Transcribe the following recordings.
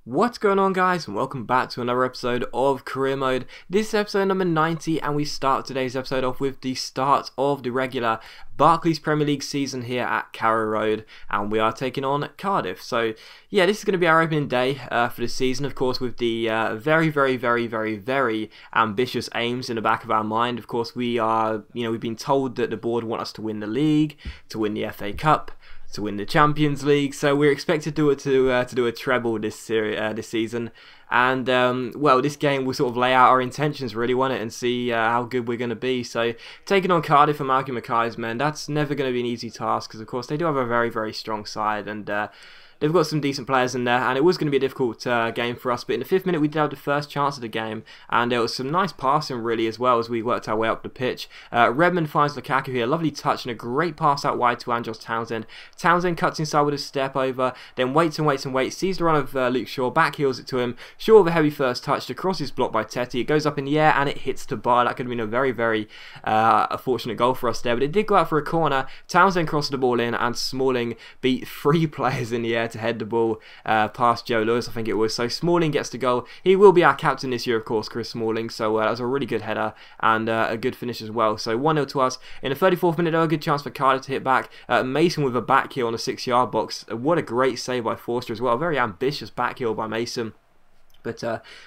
What's going on, guys, and welcome back to another episode of Career Mode. This is episode number 90, and we start today's episode off with the start of the regular Barclays Premier League season here at Carrow Road, and we are taking on Cardiff. So yeah, this is going to be our opening day for the season, of course, with the very ambitious aims in the back of our mind. Of course, we've been told that the board want us to win the league, to win the FA Cup, to win the Champions League, so we're expected to do a treble this season. And well, this game will sort of lay out our intentions, really, won't it, and see how good we're going to be. So taking on Cardiff and Malcolm Mackay's men, that's never going to be an easy task, because of course they do have a very strong side, and they've got some decent players in there, and it was going to be a difficult game for us. But in the 5th minute, we did have the first chance of the game, and there was some nice passing, really, as well, as we worked our way up the pitch. Redmond finds Lukaku here, lovely touch, and a great pass out wide to Andros Townsend. Townsend cuts inside with a step over, then waits, sees the run of Luke Shaw, back heels it to him. Shaw with a heavy first touch, the cross is blocked by Tetty. It goes up in the air, and it hits the bar. That could have been a very fortunate goal for us there, but it did go out for a corner. Townsend crossed the ball in, and Smalling beat 3 players in the air to head the ball past Joe Lewis, I think it was. So Smalling gets the goal. He will be our captain this year, of course, Chris Smalling. So that was a really good header and a good finish as well. So 1-0 to us. In the 34th minute, though, a good chance for Cardiff to hit back. Mason with a back heel on a 6-yard box. What a great save by Forster as well. Very ambitious back heel by Mason. But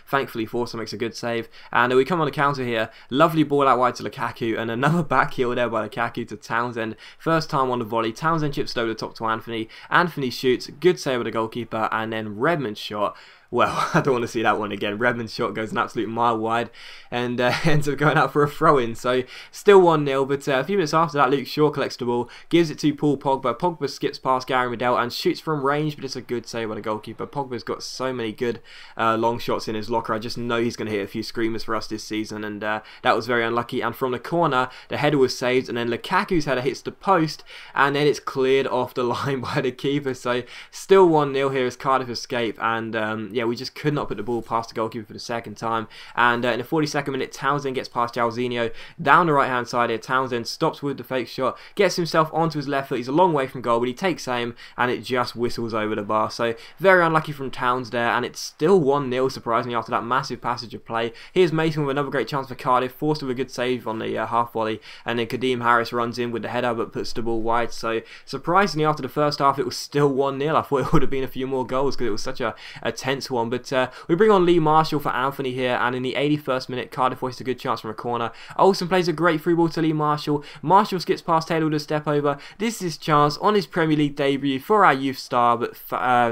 thankfully Forster makes a good save, and we come on the counter here. Lovely ball out wide to Lukaku, and another back heel there by Lukaku to Townsend. First time on the volley. Townsend chips over the top to Anthony. Anthony shoots, good save with the goalkeeper, and then Redmond's shot. Well, I don't want to see that one again. Redmond's shot goes an absolute mile wide and ends up going out for a throw-in. So still 1-0, but a few minutes after that, Luke Shaw collects the ball, gives it to Paul Pogba. Pogba skips past Gary Medel and shoots from range, but it's a good save by the goalkeeper. Pogba's got so many good long shots in his locker. I just know he's going to hit a few screamers for us this season, and that was very unlucky. And from the corner, the header was saved, and then Lukaku's header hits the post, and then it's cleared off the line by the keeper. So still 1-0 here as Cardiff escape, and yeah, we just could not put the ball past the goalkeeper for the second time. And in the 42nd minute, Townsend gets past Jairzinho down the right hand side here. Townsend stops with the fake shot, gets himself onto his left foot. He's a long way from goal, but he takes aim and it just whistles over the bar. So very unlucky from Towns there, and it's still 1-0 surprisingly after that massive passage of play. Here's Mason with another great chance for Cardiff, forced with a good save on the half volley, and then Kadeem Harris runs in with the header but puts the ball wide. So surprisingly after the first half, it was still 1-0. I thought it would have been a few more goals because it was such a tense one. But we bring on Lee Marshall for Anthony here, and in the 81st minute, Cardiff wastes a good chance from a corner. Olsen plays a great through ball to Lee Marshall. Marshall skips past Taylor with a step over. This is his chance on his Premier League debut for our youth star, but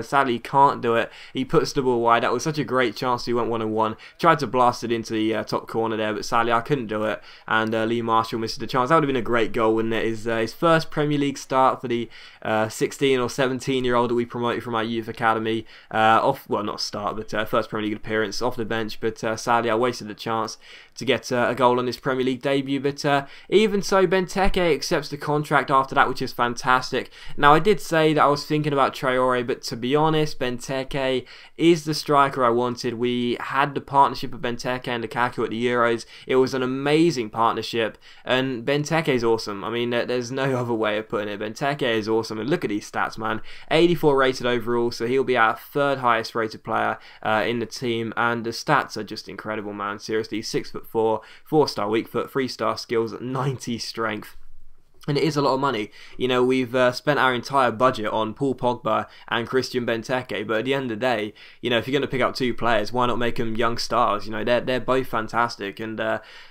sadly he can't do it. He puts the ball wide. That was such a great chance. He went 1-on-1. Tried to blast it into the top corner there, but sadly I couldn't do it, and Lee Marshall misses the chance. That would have been a great goal, wouldn't it? His first Premier League start for the 16 or 17-year-old that we promoted from our youth academy. Well, not start, but first Premier League appearance off the bench, but sadly I wasted the chance to get a goal on his Premier League debut. But even so, Benteke accepts the contract after that, which is fantastic. Now, I did say that I was thinking about Traore, but to be honest, Benteke is the striker I wanted. We had the partnership of Benteke and Lukaku at the Euros. It was an amazing partnership, and Benteke is awesome. I mean, there's no other way of putting it. Benteke is awesome, and look at these stats, man. 84 rated overall, so he'll be our 3rd highest rated player in the team, and the stats are just incredible, man. Seriously, 6'4", 4-star weak foot, 3-star skills, 90 strength. And it is a lot of money. You know, we've spent our entire budget on Paul Pogba and Christian Benteke, but at the end of the day, you know, if you're going to pick up 2 players, why not make them young stars? You know, they're both fantastic, and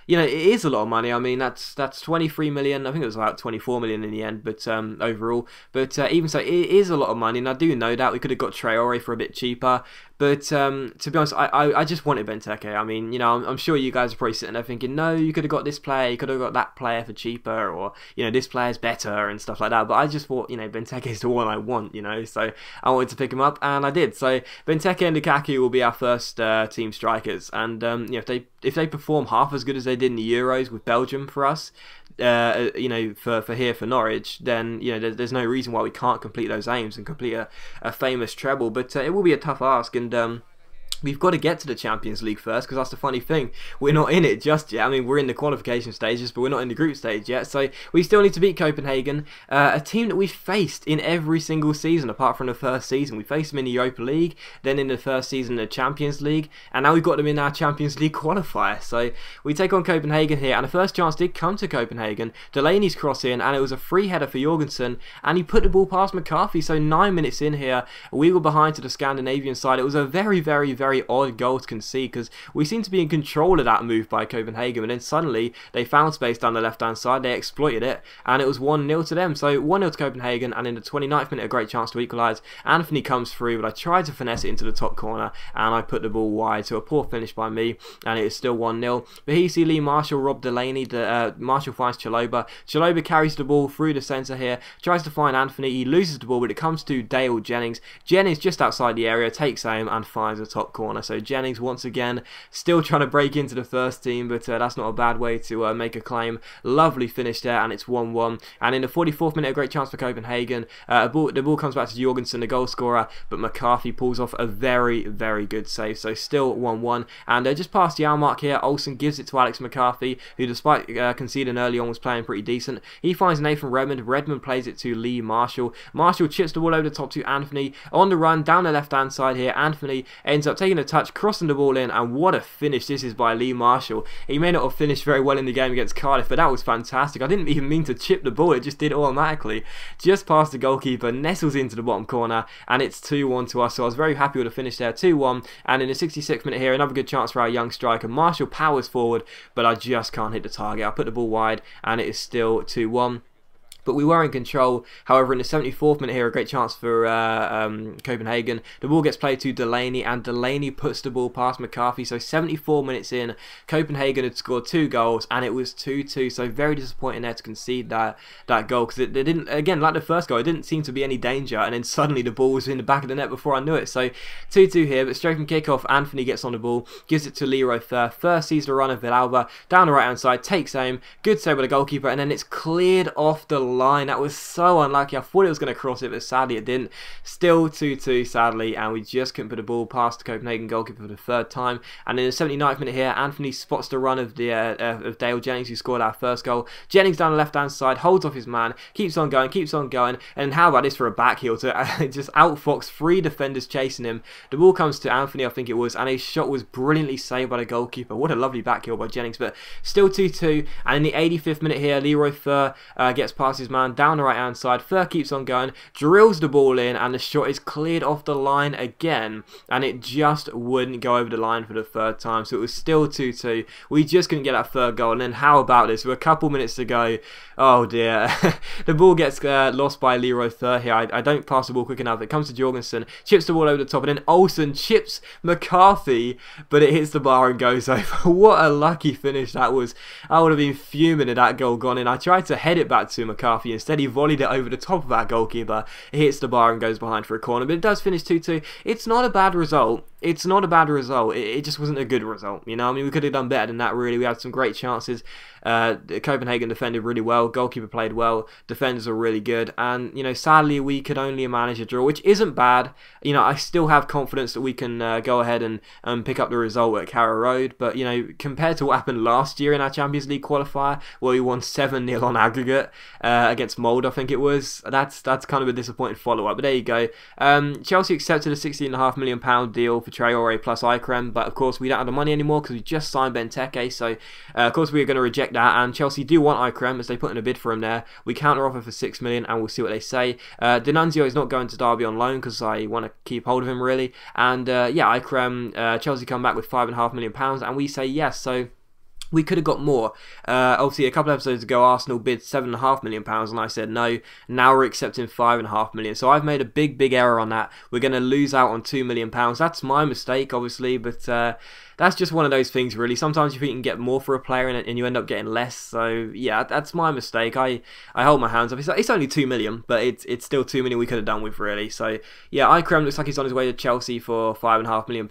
you know, it is a lot of money. I mean, that's 23 million. I think it was about 24 million in the end, but overall. But even so, it is a lot of money, and I do know that we could have got Traore for a bit cheaper. But to be honest, I just wanted Benteke. I mean, you know, I'm sure you guys are probably sitting there thinking, no, you could have got this player, you could have got that player for cheaper, or, you know, this player's better and stuff like that. But I just thought, you know, Benteke is the one I want, you know, so I wanted to pick him up, and I did. So Benteke and Lukaku will be our first team strikers, and you know, if they perform half as good as they did in the Euros with Belgium for us, you know, for Norwich, then, you know, there's no reason why we can't complete those aims and complete a famous treble. But it will be a tough ask, and we've got to get to the Champions League first, because that's the funny thing. We're not in it just yet. I mean, we're in the qualification stages, but we're not in the group stage yet. So we still need to beat Copenhagen, a team that we've faced in every single season, apart from the first season. We faced them in the Europa League, then in the first season in the Champions League, and now we've got them in our Champions League qualifier. So we take on Copenhagen here, and the first chance did come to Copenhagen. Delaney's cross in, and it was a free header for Jorgensen, and he put the ball past McCarthy. So 9 minutes in here, we were behind to the Scandinavian side. It was a very odd goal to concede, because we seemed to be in control of that move by Copenhagen, and then suddenly they found space down the left hand side, they exploited it, and it was 1-0 to them. So 1-0 to Copenhagen, and in the 29th minute a great chance to equalise. Anthony comes through, but I tried to finesse it into the top corner, and I put the ball wide, so a poor finish by me, and it is still 1-0. But here you see Lee Marshall rob Delaney. Marshall finds Chalobah. Chalobah carries the ball through the centre here, tries to find Anthony, he loses the ball, but it comes to Dale Jennings. Jennings just outside the area, takes aim and finds the top corner. So Jennings once again still trying to break into the first team, but that's not a bad way to make a claim. Lovely finish there, and it's 1-1. And in the 44th minute, a great chance for Copenhagen. The ball comes back to Jorgensen, the goal scorer, but McCarthy pulls off a very good save. So still 1-1. And just past the hour mark here, Olsen gives it to Alex McCarthy, who despite conceding early on was playing pretty decent. He finds Nathan Redmond. Redmond plays it to Lee Marshall. Marshall chips the ball over the top to Anthony. On the run, down the left hand side here, Anthony ends up taking a touch, crossing the ball in, and what a finish this is by Lee Marshall. He may not have finished very well in the game against Cardiff, but that was fantastic. I didn't even mean to chip the ball, it just did automatically. Just past the goalkeeper, nestles into the bottom corner, and it's 2-1 to us, so I was very happy with the finish there, 2-1. And in the 66th minute here, another good chance for our young striker. Marshall powers forward, but I just can't hit the target. I put the ball wide, and it is still 2-1. But we were in control. However, in the 74th minute here, a great chance for Copenhagen. The ball gets played to Delaney, and Delaney puts the ball past McCarthy. So 74 minutes in, Copenhagen had scored 2 goals, and it was 2-2. So very disappointing there to concede that goal, because it didn't, again, like the first goal, it didn't seem to be any danger, and then suddenly the ball was in the back of the net before I knew it. So 2-2 here, but straight from kickoff, Anthony gets on the ball, gives it to Leroy Fer. Fer sees the run of Villalba down the right hand side, takes aim, good save by the goalkeeper, and then it's cleared off the line. That was so unlucky. I thought it was going to cross it, but sadly it didn't. Still 2-2 sadly, and we just couldn't put the ball past the Copenhagen goalkeeper for the 3rd time. And in the 79th minute here, Anthony spots the run of of Dale Jennings, who scored our first goal. Jennings down the left hand side, holds off his man, keeps on going, and how about this for a back heel to just outfox 3 defenders chasing him. The ball comes to Anthony, I think it was, and his shot was brilliantly saved by the goalkeeper. What a lovely back heel by Jennings, but still 2-2. And in the 85th minute here, Leroy Fer gets past his man down the right hand side. Fer keeps on going, drills the ball in, and the shot is cleared off the line again, and it just wouldn't go over the line for the 3rd time. So it was still 2-2. We just couldn't get that 3rd goal, and then how about this? With a couple minutes to go, oh dear, the ball gets lost by Leroy Fer here. I don't pass the ball quick enough. It comes to Jorgensen, chips the ball over the top, and then Olsen chips McCarthy, but it hits the bar and goes over. What a lucky finish that was. I would have been fuming if that goal gone in. I tried to head it back to McCarthy. Instead, he volleyed it over the top of our goalkeeper. It hits the bar and goes behind for a corner, but it does finish 2-2. It's not a bad result. It's not a bad result. It just wasn't a good result. You know, I mean, we could have done better than that, really. We had some great chances. Copenhagen defended really well. Goalkeeper played well. Defenders were really good. And, you know, sadly, we could only manage a draw, which isn't bad. You know, I still have confidence that we can go ahead and pick up the result at Carrow Road. But, you know, compared to what happened last year in our Champions League qualifier, where we won 7-0 on aggregate against Molde, I think it was, that's kind of a disappointing follow-up. But there you go. Chelsea accepted a £16.5 million deal for Traore plus Ikrem, but of course we don't have the money anymore because we just signed Benteke, so of course we are going to reject that, and Chelsea do want Ikrem as they put in a bid for him there. We counter offer for £6 million, and we'll see what they say. D'Annunzio is not going to Derby on loan because I want to keep hold of him really, and yeah, Ikrem, Chelsea come back with £5.5 million, and we say yes. So we could have got more. Obviously, a couple of episodes ago, Arsenal bid £7.5 million, and I said no. Now we're accepting £5.5 million. So I've made a big error on that. We're going to lose out on £2 million. That's my mistake, obviously, but that's just one of those things, really. Sometimes you think you can get more for a player and you end up getting less. So yeah, that's my mistake. I hold my hands up. It's only £2 million, but it's still £2 million we could have done with, really. So yeah, Ikrem looks like he's on his way to Chelsea for £5.5 million,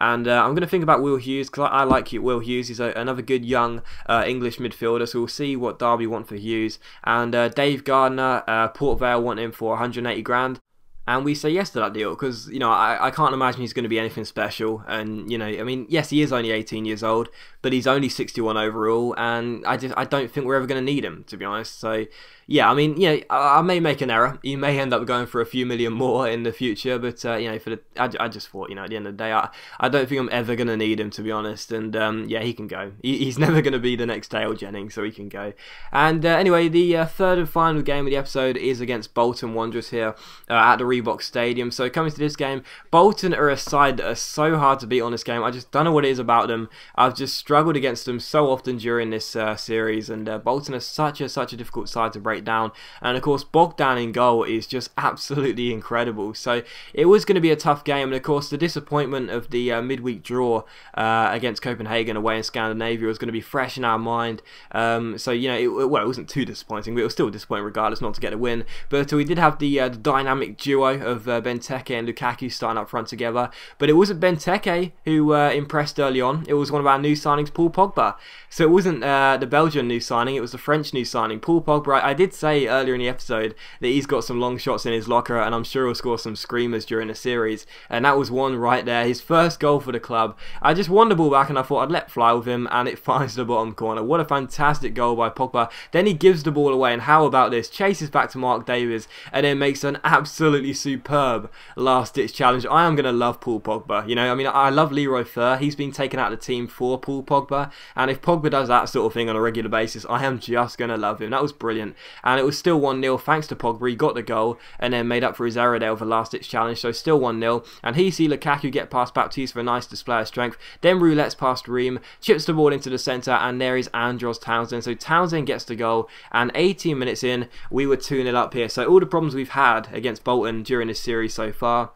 and I'm going to think about Will Hughes because I like Will Hughes. He's another good young English midfielder. So we'll see what Derby want for Hughes, and Dave Gardner, Port Vale want him for 180 grand. and we say yes to that deal because, you know, I can't imagine he's going to be anything special. And, you know, I mean, yes, he is only 18 years old, but he's only 61 overall, and I don't think we're ever going to need him, to be honest. So yeah, I mean, you know, I may make an error. He may end up going for a few million more in the future, but you know, I just thought, you know, at the end of the day, I don't think I'm ever going to need him, to be honest. And yeah, he can go. He's never going to be the next Dale Jennings, so he can go. And anyway, the third and final game of the episode is against Bolton Wanderers here at the Reebok Stadium. So coming to this game, Bolton are a side that are so hard to beat on this game. I just don't know what it is about them. I've just struggled against them so often during this series, and Bolton are such a difficult side to break down. And of course, Bogdan in goal is just absolutely incredible. So it was going to be a tough game, and of course, the disappointment of the midweek draw against Copenhagen away in Scandinavia was going to be fresh in our mind. So you know, it wasn't too disappointing, but it was still disappointing regardless not to get a win. But we did have the dynamic duo of Benteke and Lukaku starting up front together. But it wasn't Benteke who impressed early on. It was one of our new signings, Paul Pogba. So it wasn't the Belgian new signing, it was the French new signing, Paul Pogba. I did say earlier in the episode that he's got some long shots in his locker, and I'm sure he'll score some screamers during the series, and that was one right there, his first goal for the club. I just won the ball back and I thought I'd let fly with him, and it finds the bottom corner. What a fantastic goal by Pogba. Then he gives the ball away, and how about this, chases back to Mark Davies and then makes an absolutely superb last ditch challenge. I am going to love Paul Pogba, you know, I mean, I love Leroy Fer. He's been taken out of the team for Paul Pogba, and if Pogba does that sort of thing on a regular basis, I am just going to love him. That was brilliant, and it was still 1-0 thanks to Pogba. He got the goal and then made up for his error there with a last ditch challenge, so still 1-0. And here you see Lukaku get past Baptiste for a nice display of strength, then roulettes past Ream, chips the ball into the centre, and there is Andros Townsend. So Townsend gets the goal, and 18 minutes in we were 2-0 up here. So all the problems we've had against Bolton during this series so far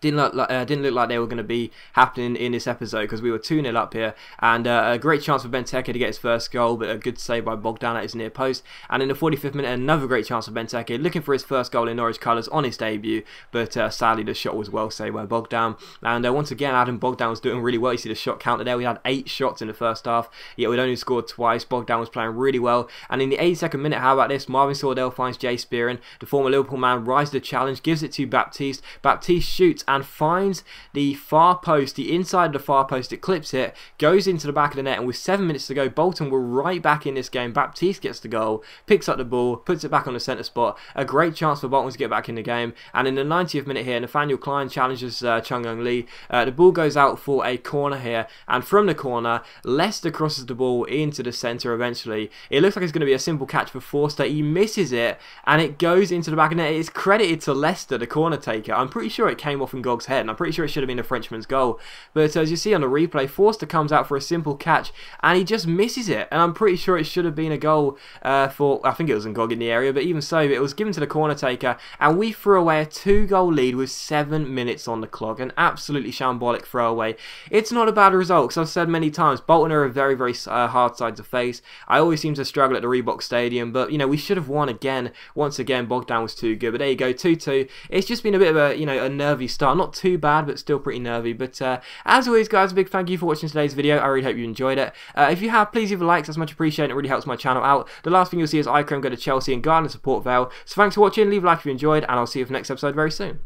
didn't look like they were going to be happening in this episode, because we were 2-0 up here, and a great chance for Benteke to get his first goal, but a good save by Bogdan at his near post. And in the 45th minute, another great chance for Benteke, looking for his first goal in Norwich colours on his debut, but sadly the shot was well saved by Bogdan. And once again, Adam Bogdan was doing really well. You see the shot counter there. We had 8 shots in the first half, yet we'd only scored twice. Bogdan was playing really well. And in the 82nd minute, how about this? Marvin Sordell finds Jay Spearing. The former Liverpool man rises to the challenge, gives it to Baptiste. Baptiste shoots and finds the far post, the inside of the far post. It clips it, goes into the back of the net, and with 7 minutes to go, Bolton were right back in this game. Baptiste gets the goal, picks up the ball, puts it back on the centre spot. A great chance for Bolton to get back in the game. And in the 90th minute here, Nathaniel Klein challenges Chung Young Lee. The ball goes out for a corner here, and from the corner, Leicester crosses the ball into the centre eventually. It looks like it's going to be a simple catch for Forster. He misses it, and it goes into the back of the net. It's credited to Leicester, the corner taker. I'm pretty sure it came off in Gogg's head, and I'm pretty sure it should have been a Frenchman's goal. But as you see on the replay, Forster comes out for a simple catch, and he just misses it. And I'm pretty sure it should have been a goal for, I think it was Ngog in the area, but even so, it was given to the corner taker, and we threw away a 2-goal lead with 7 minutes on the clock. An absolutely shambolic throwaway. It's not a bad result, because I've said many times, Bolton are a very hard side to face. I always seem to struggle at the Reebok Stadium, but you know, we should have won again. Once again, Bogdan was too good, but there you go, 2-2. It's just been a bit of a, you know, a nervy start. Not too bad, but still pretty nervy. But as always, guys, a big thank you for watching today's video. I really hope you enjoyed it. If you have, please leave a like. That's much appreciated. It really helps my channel out. The last thing you'll see is Icon go to Chelsea and Garden support Vale. So thanks for watching. Leave a like if you enjoyed, and I'll see you for the next episode very soon.